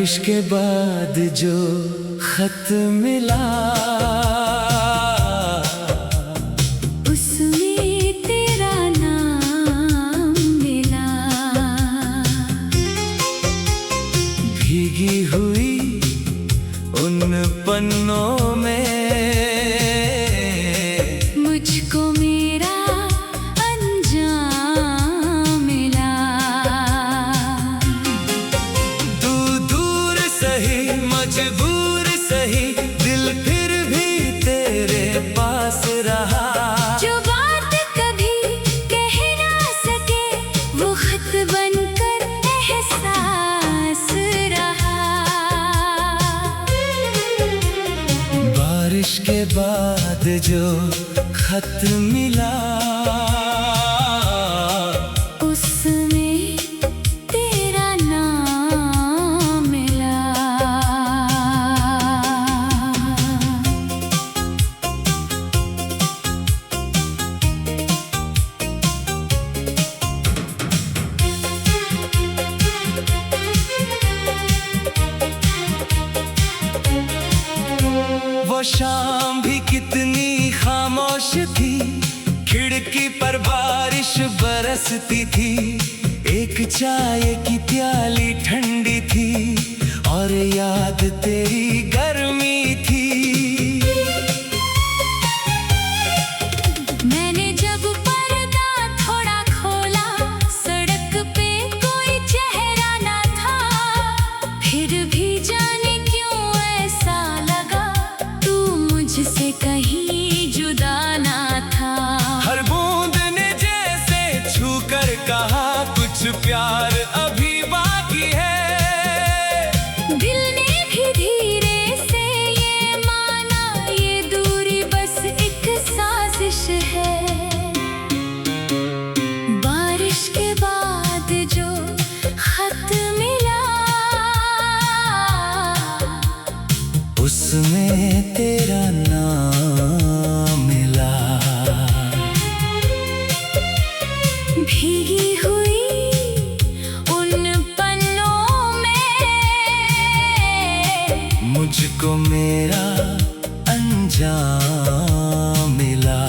बारिश के बाद जो खत मिला, उसमें तेरा नाम मिला। भीगी हुई उन पन्नों में मुझको मेरा अंजाम मिला। तू दूर सही मजबूर सही, दिल फिर भी तेरे पास रहा। जो बात कभी कह ना सके वो खत बनकर एहसास रहा। बारिश के बाद जो खत मिला, उसमें तेरा नाम मिला। वो शाम भी कितनी खामोश थी, खिड़की पर बारिश बरसती थी। एक चाय की प्याली ठंडी थी और याद तेरी गर्मी थी। मैंने जब पर्दा थोड़ा खोला, सड़क पे कोई चेहरा ना था। फिर भी जाने क्यों ऐसा लगा, तू मुझसे कहीं जुदा ना था। हर बूंद ने जैसे छू कर कहा, कुछ प्यार अभी बाकी है। दिल ने भी धीरे से ये माना, ये दूरी बस एक साजिश है। बारिश के बाद जो खत मिला, उसमें तेरा नाम मिला। भीगी हुई उन पन्नों में मुझको मेरा अंजाम मिला।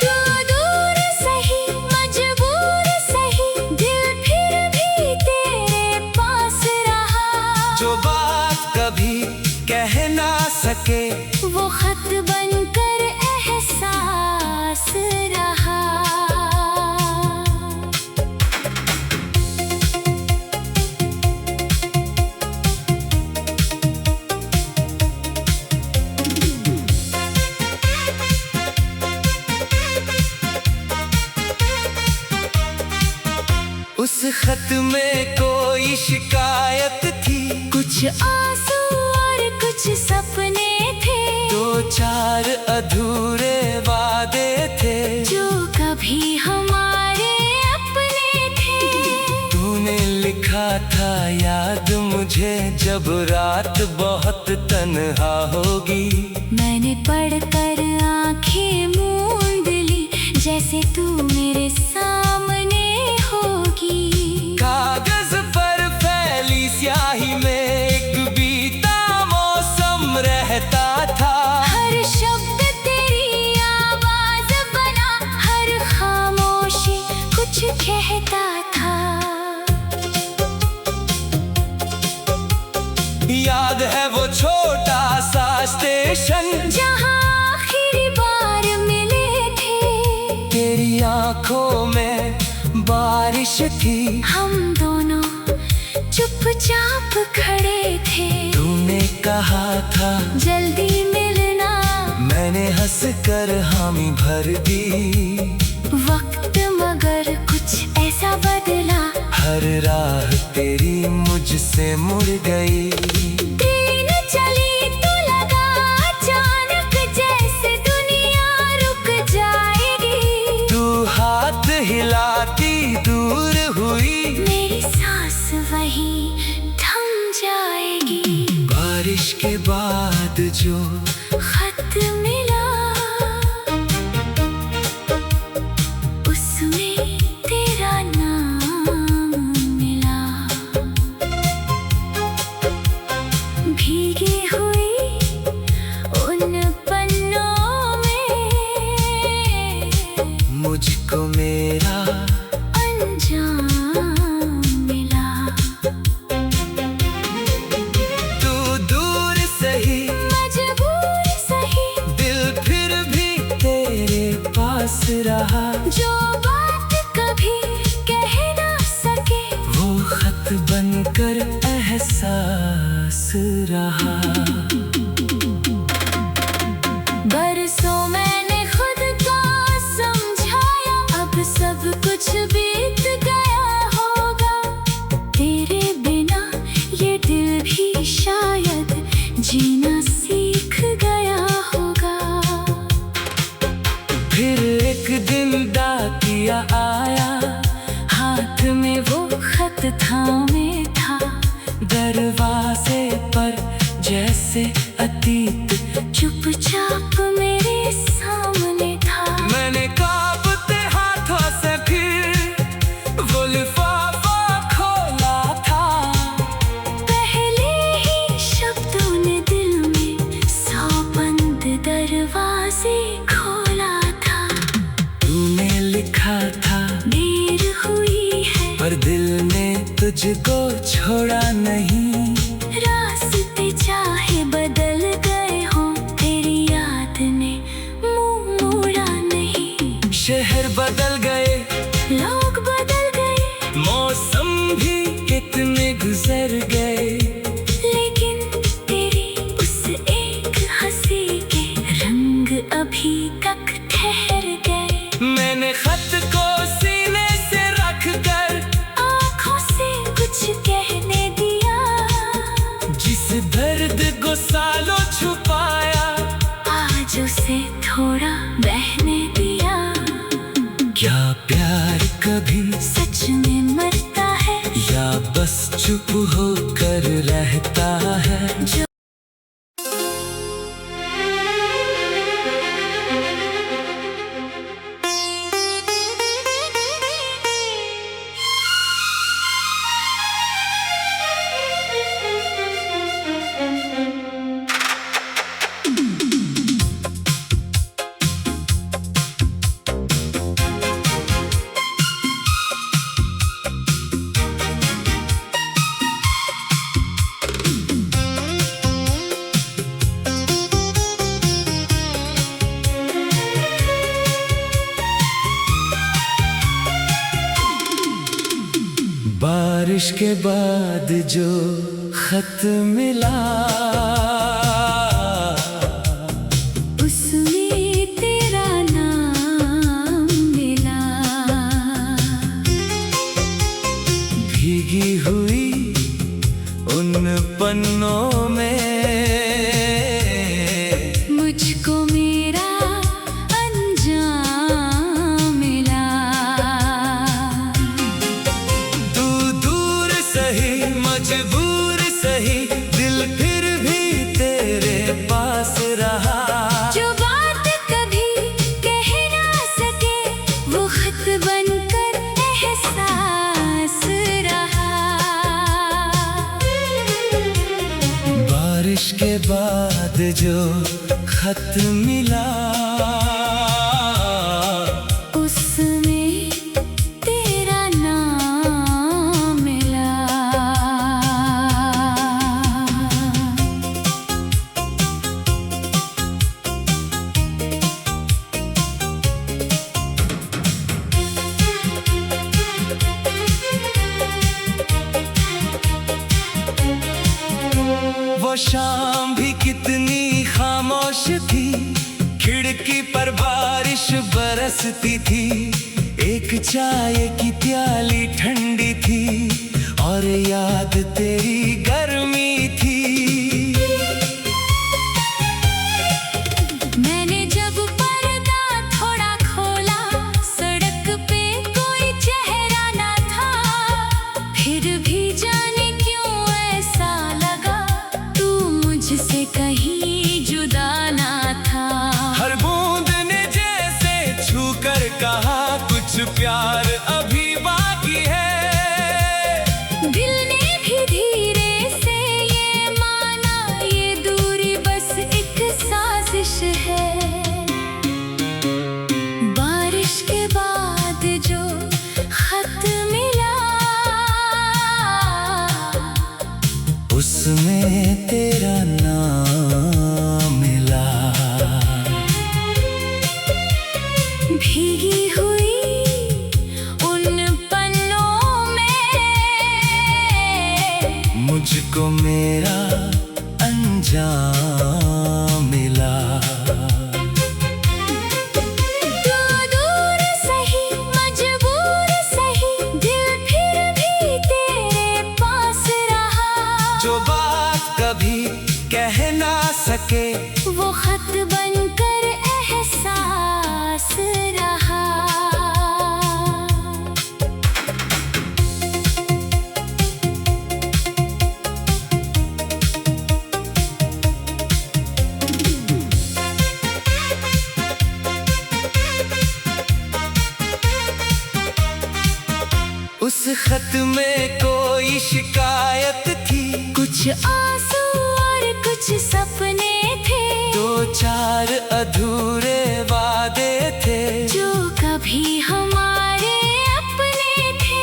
तू दूर सही मजबूर सही, दिल फिर भी तेरे पास रहा। जो बात कभी कह ना सके वो खत बनकर एहसास रहा। उस खत में कोई शिकायत थी, कुछ आंसू और कुछ सपने थे, दो चार अधूरे वादे थे जो कभी हमारे अपने थे। तूने लिखा था याद मुझे, जब रात बहुत तन्हा होगी। मैंने पढ़कर आंखें मूंद ली, जैसे तू मेरे सामने होगी। कागज पर फैली स्याही में एक बीता मौसम रहता था। हर शब्द तेरी आवाज बना, हर खामोशी कुछ कहता था। याद है वो छोटा सा स्टेशन, जहाँ आखिरी बार मिले थे। तेरी आंखों में बारिश थी, हम दोनों चुपचाप खड़े थे। तूने कहा था जल्दी मिलना, मैंने हंस कर हामी भर दी। वक्त मगर कुछ ऐसा बदला, हर राह तेरी मुझसे मुड़ गई। ट्रेन चली तो लगा अचानक, जैसे दुनिया रुक जाएगी। तू हाथ हिलाती दूर हुई, मेरी सांस वहीं थम जाएगी। बारिश के बाद जो खत मिला, उसमें तेरा नाम मिला। रहा। जो बात कभी कह ना सके वो खत बनकर एहसास रहा। बरसों मैंने खुद को समझाया, अब सब कुछ बीत गया होगा। तेरे बिना ये दिल भी शायद जीना सीख गया होगा। फिर एक दिन डाकिया आया, हाथ में वो खत थामे था। दरवाजे पर जैसे अतीत चुपचाप मेरे सामने था। मैंने कांपते हाथों से फिर वो लिफाफा खोला था। पहले ही शब्दों ने दिल में 100 बंद दरवाजे खोला था। तूने लिखा था देर हुई है पर दिल ने तुझको छोड़ा नहीं। रास्ते चाहे बदल गए हों, तेरी याद ने मुंह मोड़ा नहीं। शहर बदल गए, लोग बदल गए, मौसम भी कितने गुजर गए, लेकिन तेरी उस एक हंसी के रंग अभी तक ठहर गए। मैंने खत को सीने से रख कर आँखों से कुछ कहने दिया, जिस दर्द को सालों छुपाया, आज उसे थोड़ा बहने दिया। क्या प्यार कभी सच में मरता है या बस चुप होकर रहता है? जो बारिश के बाद जो खत मिला, उसमें तेरा नाम मिला। भीगी हुई उन पन्नों में मुझको मेरा अंजाम मिला। तू दूर सही मजबूर सही, दिल फिर भी तेरे पास रहा। जो बात कभी कह ना सके वो खत बनकर एहसास रहा। बारिश के बाद जो खत मिला, उसमें तेरा नाम मिला। वो शाम भी कितनी खामोश थी, खिड़की पर बारिश बरसती थी। एक चाय की प्याली ठंडी थी और याद तेरी गर्मी थी। मैंने जब पर्दा थोड़ा खोला, सड़क पे कोई चेहरा ना था। फिर भी जाने क्यों ऐसा लगा, तू मुझसे कहीं जुदा ना था। हर बूंद ने जैसे छू कर कहा, कुछ प्यार अभी बाकी है। दिल ने भी धीरे से ये माना, ये दूरी बस एक साजिश है। बारिश के बाद जो खत मिला, उसमें तेरा नाम अंजाम मिला। तू दूर सही मजबूर सही, दिल फिर भी तेरे पास रहा। जो बात कभी कह ना सके वो खत बनकर एहसास रहा। उस खत में कोई शिकायत थी, कुछ आंसू और कुछ सपने थे, दो चार अधूरे वादे थे जो कभी हमारे अपने थे।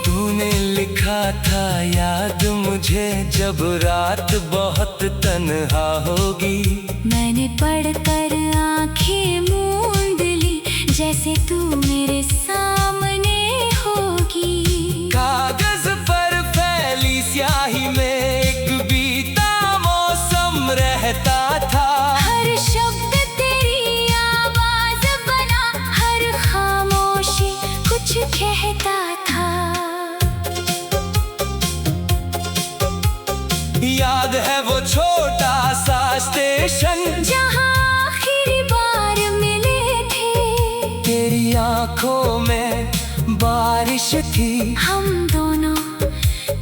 तूने लिखा था याद मुझे जब रात बहुत तन्हा होगी। मैंने पढ़कर आंखें मूंद ली, जैसे तू मेरे सामने होगी। कागज पर फैली स्याही में एक बीता मौसम रहता था। हर शब्द तेरी आवाज बना, हर खामोशी कुछ कहता था। याद है वो छोटा सा स्टेशन जहाँ आखिरी बार मिले थे, तेरी आंखों में बारिश थी, हम दोनों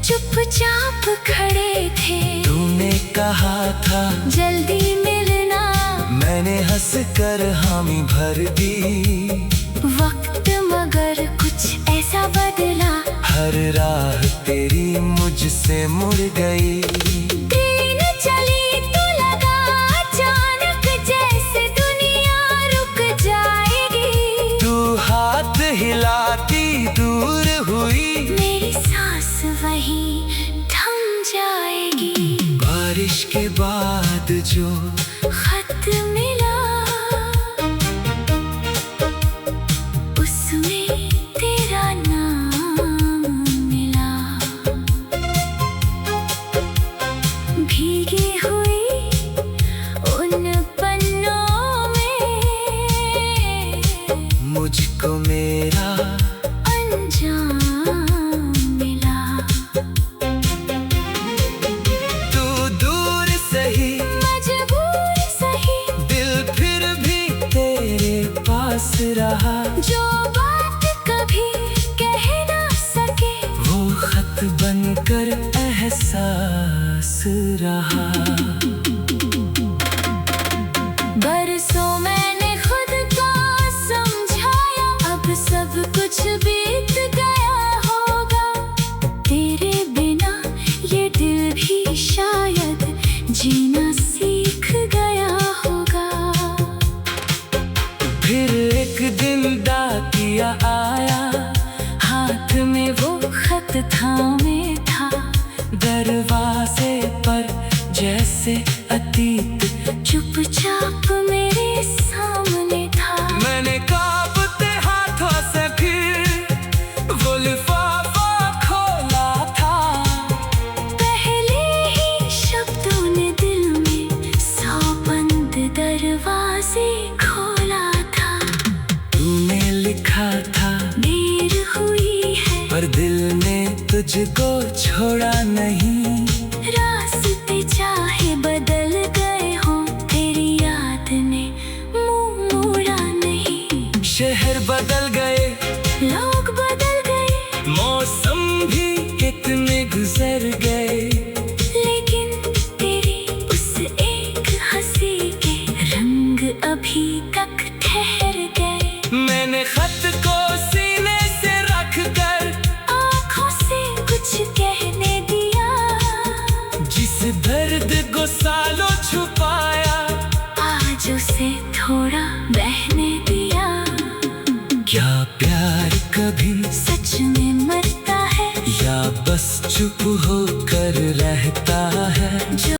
चुपचाप खड़े थे। तूने कहा था जल्दी मिलना, मैंने हंस कर हामी भर दी। वक्त मगर कुछ ऐसा बदला, हर राह तेरी मुझसे मुड़ गई। ट्रेन चली तो लगा अचानक जैसे दुनिया रुक जाएगी। तू हाथ हिलाती दूर हुई, मेरी सांस वहीं थम जाएगी। बारिश के बाद जो खत मिला, उसमें तेरा नाम मिला। भीगी हुई उन पन्नों में मुझको मेरा अंजाम मिला। तू दूर सही मजबूर सही, दिल फिर भी तेरे पास रहा। जो बात कभी कह ना सके वो खत बनकर एहसास रहा। बरसों मैंने खुद को समझाया, अब सब कुछ बीत गया होगा। तेरे बिना ये दिल भी शायद जीना सीख गया होगा। फिर एक दिन डाकिया आया, हाथ में वो खत थामे था। दरवाजे पर जैसे अतीत चुपचाप मेरे सामने था। मैंने कांपते हाथों से फिर वो लिफाफा खोला था। पहले ही शब्दों ने दिल में 100 बंद दरवाजे खोला था। तूने लिखा था देर हुई है पर दिल ने तुझको छोड़ा नहीं। रास्ते चाहे बदल गए हों, तेरी याद ने मुंह मोड़ा नहीं। शहर बदल गए, लोग बदल गए, मौसम भी कितने गुजर गए, लेकिन तेरी उस एक हंसी के रंग अभी तक ठहर गए। मैंने खत को सीने से रख कर आँखों से कुछ कहने दिया, जिस दर्द को सालों छुपाया, आज उसे थोड़ा बहने दिया। क्या प्यार कभी सच में मरता है या बस चुप होकर रहता है? जो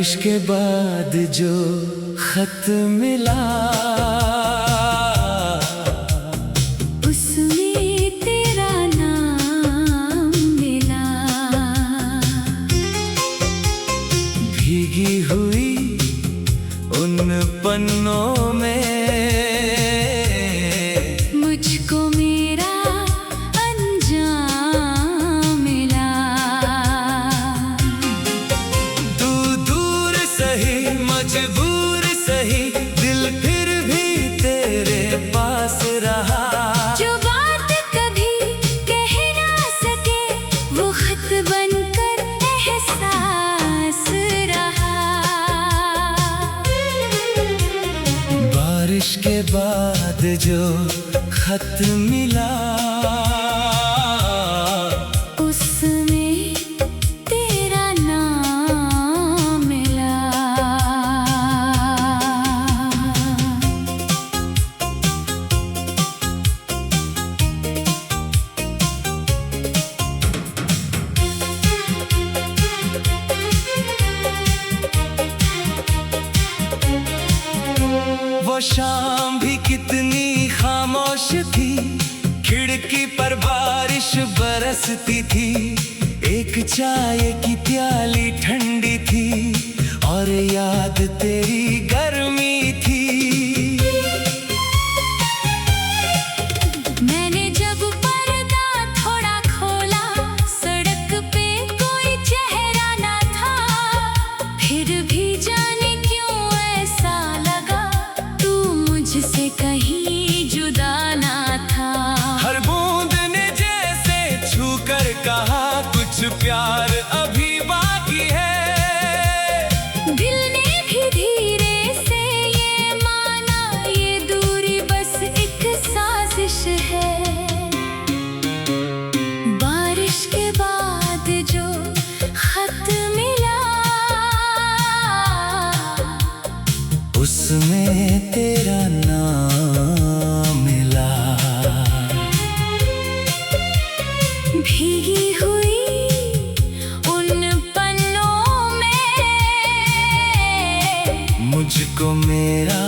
बारिश के बाद जो खत मिला, उसमें तेरा नाम मिला। भीगी हुई उन पन्नों में मुझको मेरा अंजाम मिला। तू दूर सही मजबूर सही, दिल फिर भी तेरे पास रहा। जो बात कभी कह ना सके वो खत बनकर एहसास रहा। बारिश के बाद जो खत मिला, उसमें तेरा नाम मिला। वो शाम भी कितनी खामोश थी, खिड़की पर बारिश बरसती थी। एक चाय की प्याली ठंडी थी और याद तेरी गर्मी थी। मैंने जब पर्दा थोड़ा खोला, सड़क पे कोई चेहरा ना था। फिर भी जाने क्यों ऐसा लगा, तू मुझसे कहीं जुदा ना था। हर बूंद ने जैसे छू कर कहा, कुछ प्यार अभी बाकी है। दिल ने भी धीरे से ये माना, ये दूरी बस एक साजिश है। बारिश के बाद जो खत मिला, उसमें तेरा नाम मिला। भीगी हुई उन पन्नों में मुझको मेरा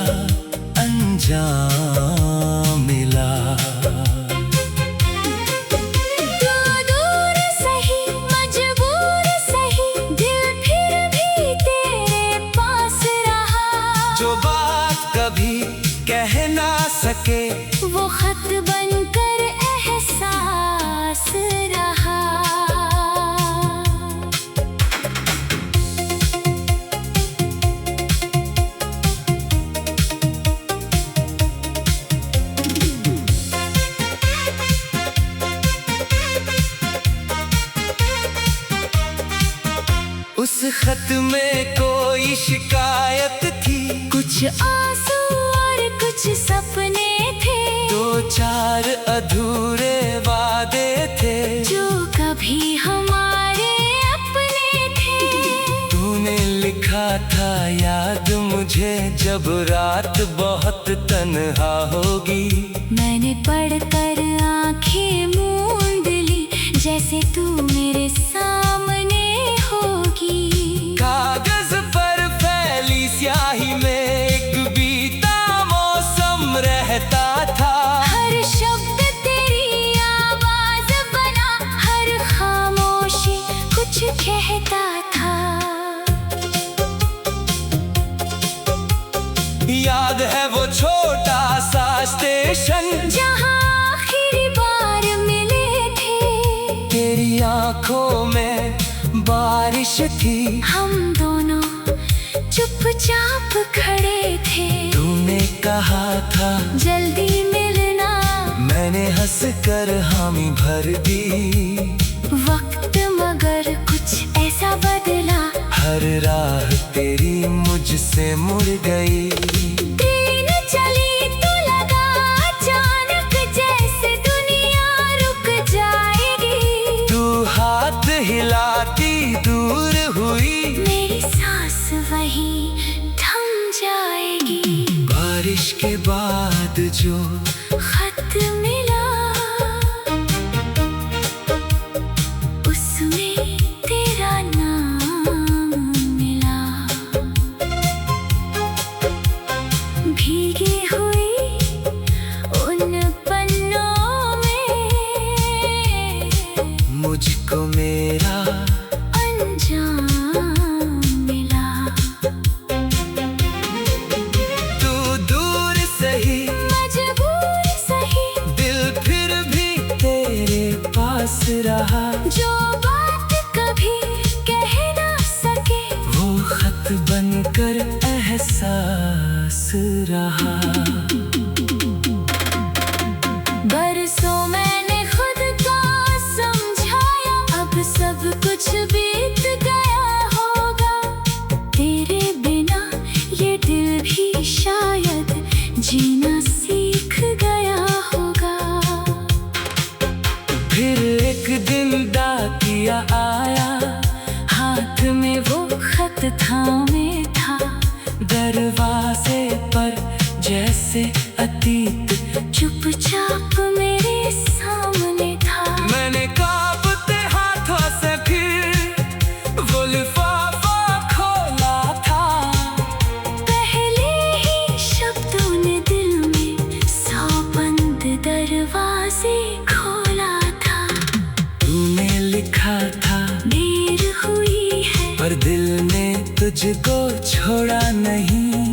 अंजाम मिला। तू दूर सही मजबूर सही, दिल फिर भी तेरे पास रहा। जो बात कभी कह ना सके वो खत बनकर एहसास रहा। उस खत में कोई शिकायत थी, कुछ आंसू और कुछ सपने थे। दो चार अधूरे वादे थे जो कभी हमारे अपने थे। तूने लिखा था याद मुझे, जब रात बहुत तन्हा होगी। मैंने पढ़कर आंखें मूंद ली, जैसे तू मेरे सामने होगी। कागज पर फैली स्याही में एक बीता मौसम रहता था। हर शब्द तेरी आवाज बना, हर खामोशी कुछ कहता था। याद है वो छोटा सा स्टेशन, जहाँ आखिरी बार मिले थे। तेरी आंखों में बारिश थी, हम दोनों चुपचाप खड़े थे। तूने कहा था जल्दी मिलना, मैंने हंस कर हामी भर दी। वक्त मगर कुछ ऐसा बदला, हर राह तेरी मुझसे मुड़ गई। ट्रेन चली तो लगा अचानक, जैसे दुनिया रुक जाएगी। तू हाथ हिलाती दूर हुई, मेरी सांस वहीं थम जाएगी। बारिश के बाद जो खत मिला, उसमें तेरा नाम मिला। रहा। जो बात कभी कह ना सके वो खत बनकर एहसास रहा। बरसों मैंने खुद को समझाया, अब सब कुछ बीत गया होगा। तेरे बिना ये दिल भी शायद जीना सीख गया होगा। फिर एक दिन डाकिया आया, हाथ में वो खत थामे था। दरवाजे पर जैसे अतीत चुपचाप मेरे सामने था। मैंने कांपते हाथों से फिर वो लिफाफा खोला था। पहले ही शब्दों ने दिल में 100 बंद दरवाजे खोला था। तूने लिखा था देर हुई है पर दिल ने तुझको छोड़ा नहीं।